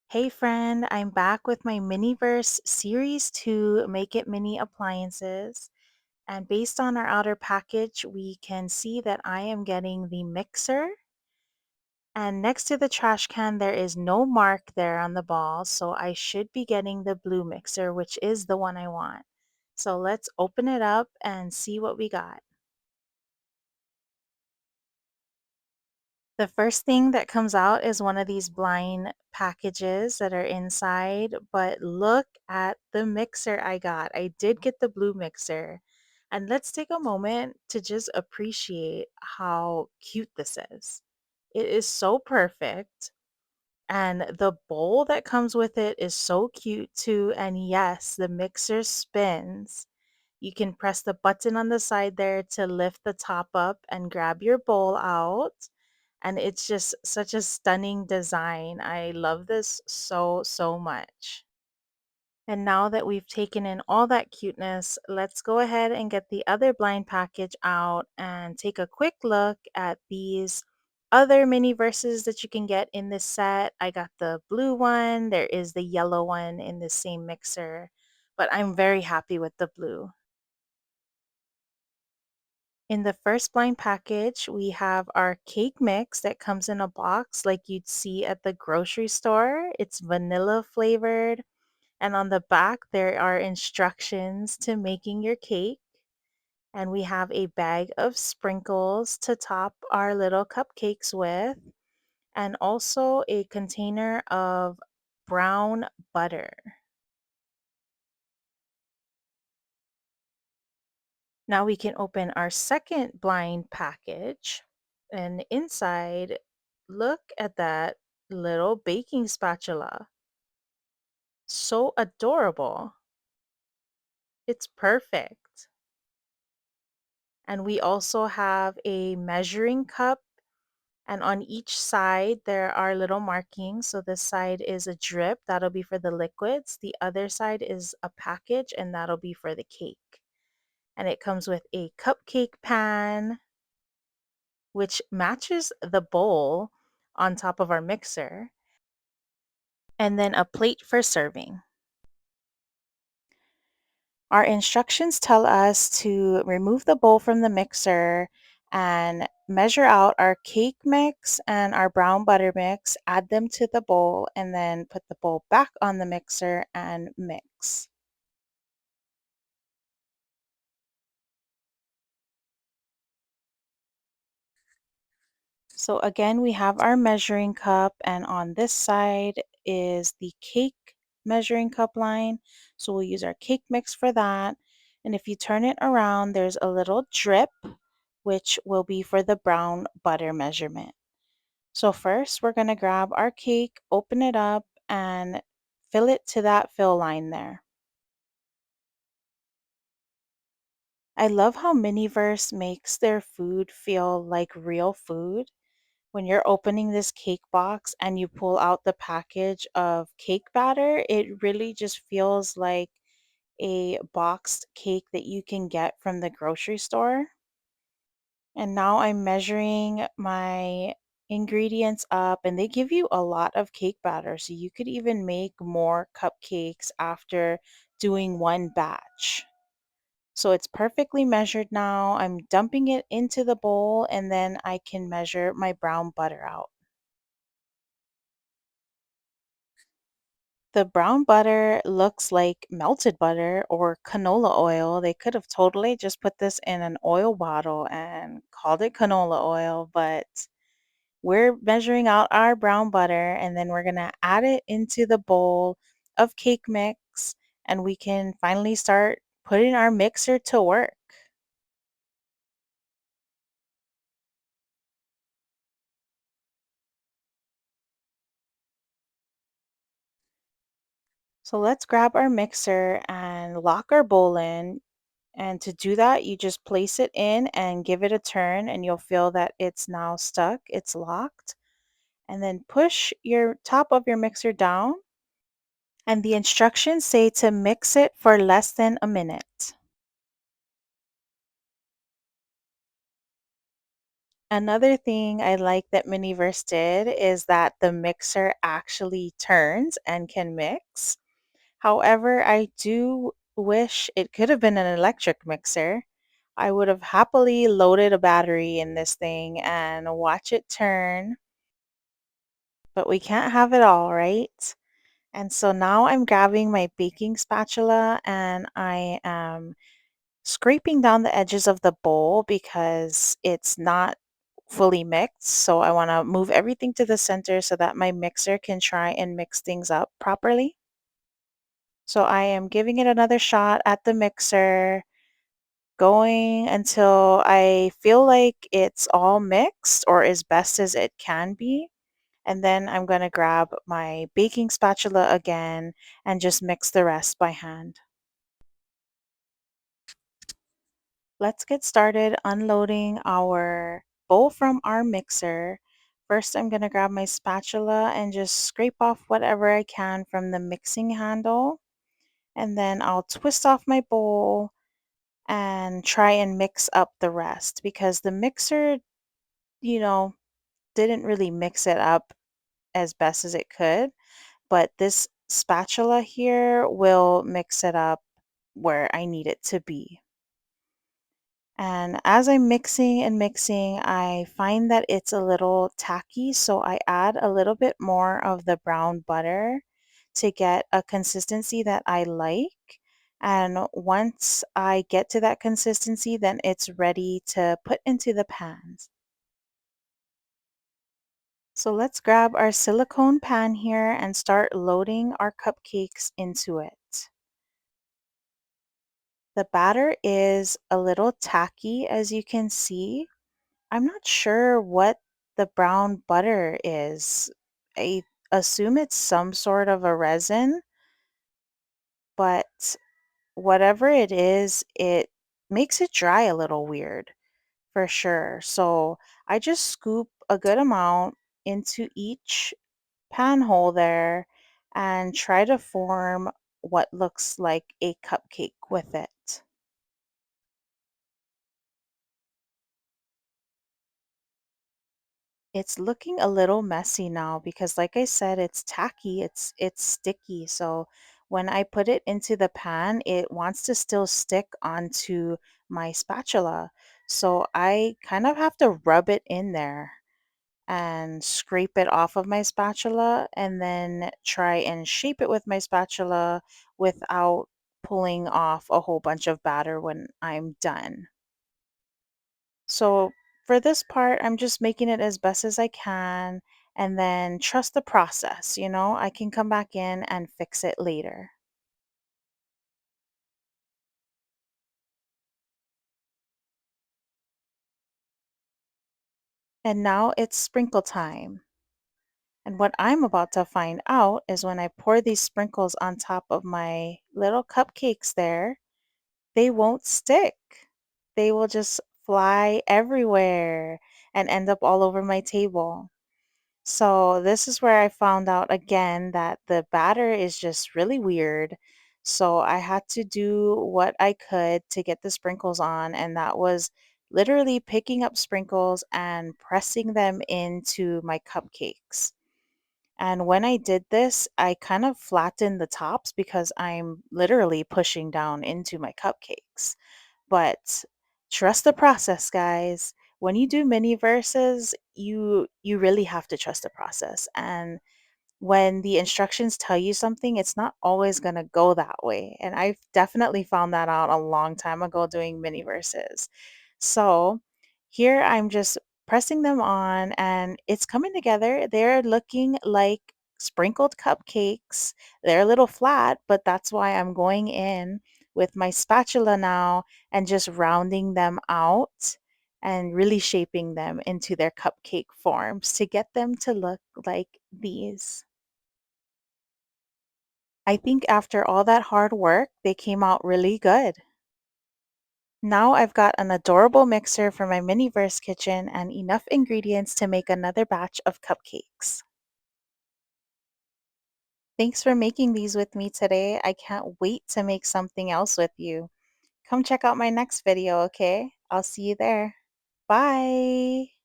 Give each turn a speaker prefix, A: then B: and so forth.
A: Hey friend, I'm back with my miniverse series to Make It Mini Appliances. And based on our outer package, we can see that I am getting the mixer. And next to the trash can, there is no mark there on the ball. So I should be getting the blue mixer, which is the one I want. So let's open it up and see what we got. The first thing that comes out is one of these blind packages that are inside, but look at the mixer I got. I did get the blue mixer. And let's take a moment to just appreciate how cute this is. It is so perfect. And the bowl that comes with it is so cute too. And yes, the mixer spins. You can press the button on the side there to lift the top up and grab your bowl out. And it's just such a stunning design. I love this so, so much. And now that we've taken in all that cuteness, let's go ahead and get the other blind package out and take a quick look at these other mini verses that you can get in this set. I got the blue one, there is the yellow one in the same mixer, but I'm very happy with the blue. In the first blind package, we have our cake mix that comes in a box like you'd see at the grocery store. It's vanilla flavored, and on the back, there are instructions to making your cake. And we have a bag of sprinkles to top our little cupcakes with, and also a container of brown butter. Now we can open our second blind package. And inside, look at that little baking spatula. So adorable. It's perfect. And we also have a measuring cup. And on each side, there are little markings. So this side is a drip, that'll be for the liquids. The other side is a package, and that'll be for the cake. And it comes with a cupcake pan, which matches the bowl on top of our mixer, and then a plate for serving. Our instructions tell us to remove the bowl from the mixer and measure out our cake mix and our brown butter mix, add them to the bowl, and then put the bowl back on the mixer and mix. So again, we have our measuring cup, and on this side is the cake measuring cup line. So we'll use our cake mix for that. And if you turn it around, there's a little drip, which will be for the brown butter measurement. So first, we're going to grab our cake, open it up, and fill it to that fill line there. I love how Miniverse makes their food feel like real food. When you're opening this cake box and you pull out the package of cake batter, it really just feels like a boxed cake that you can get from the grocery store. And now I'm measuring my ingredients up, and they give you a lot of cake batter. So you could even make more cupcakes after doing one batch. So it's perfectly measured now. I'm dumping it into the bowl, and then I can measure my brown butter out. The brown butter looks like melted butter or canola oil. They could have totally just put this in an oil bottle and called it canola oil, but we're measuring out our brown butter, and then we're going to add it into the bowl of cake mix, and we can finally start putting our mixer to work. So let's grab our mixer and lock our bowl in. And to do that, you just place it in and give it a turn, and you'll feel that it's now stuck, it's locked. And then push your top of your mixer down, and the instructions say to mix it for less than a minute. Another thing I like that Miniverse did is that the mixer actually turns and can mix. However, I do wish it could have been an electric mixer. I would have happily loaded a battery in this thing and watch it turn, but we can't have it all, right? And so now I'm grabbing my baking spatula and I am scraping down the edges of the bowl because it's not fully mixed. So I want to move everything to the center so that my mixer can try and mix things up properly. So I am giving it another shot at the mixer, going until I feel like it's all mixed or as best as it can be. And then I'm going to grab my baking spatula again and just mix the rest by hand. Let's get started unloading our bowl from our mixer. First, I'm going to grab my spatula and just scrape off whatever I can from the mixing handle. And then I'll twist off my bowl and try and mix up the rest because the mixer, you know, didn't really mix it up as best as it could, but this spatula here will mix it up where I need it to be. And as I'm mixing and mixing, I find that it's a little tacky, so I add a little bit more of the brown butter to get a consistency that I like. And once I get to that consistency, then it's ready to put into the pans. So let's grab our silicone pan here and start loading our cupcakes into it. The batter is a little tacky, as you can see. I'm not sure what the brown butter is. I assume it's some sort of a resin, but whatever it is, it makes it dry a little weird for sure. So I just scoop a good amount into each pan hole there and try to form what looks like a cupcake with it. It's looking a little messy now because like I said, it's tacky, it's sticky. So when I put it into the pan, it wants to still stick onto my spatula. So I kind of have to rub it in there and scrape it off of my spatula and then try and shape it with my spatula without pulling off a whole bunch of batter when I'm done. So for this part, I'm just making it as best as I can and then trust the process. I can come back in and fix it later. And now it's sprinkle time. And what I'm about to find out is when I pour these sprinkles on top of my little cupcakes there, they won't stick. They will just fly everywhere and end up all over my table. So this is where I found out again that the batter is just really weird. So I had to do what I could to get the sprinkles on, and that was literally picking up sprinkles and pressing them into my cupcakes. And when I did this, I kind of flattened the tops because I'm literally pushing down into my cupcakes. But trust the process, guys. When you do mini verses, you really have to trust the process. And when the instructions tell you something, it's not always going to go that way. And I've definitely found that out a long time ago doing mini verses. So here I'm just pressing them on and it's coming together. They're looking like sprinkled cupcakes. They're a little flat, but that's why I'm going in with my spatula now and just rounding them out and really shaping them into their cupcake forms to get them to look like these. I think after all that hard work, they came out really good. Now I've got an adorable mixer for my mini-verse kitchen and enough ingredients to make another batch of cupcakes. Thanks for making these with me today. I can't wait to make something else with you. Come check out my next video, okay? I'll see you there. Bye!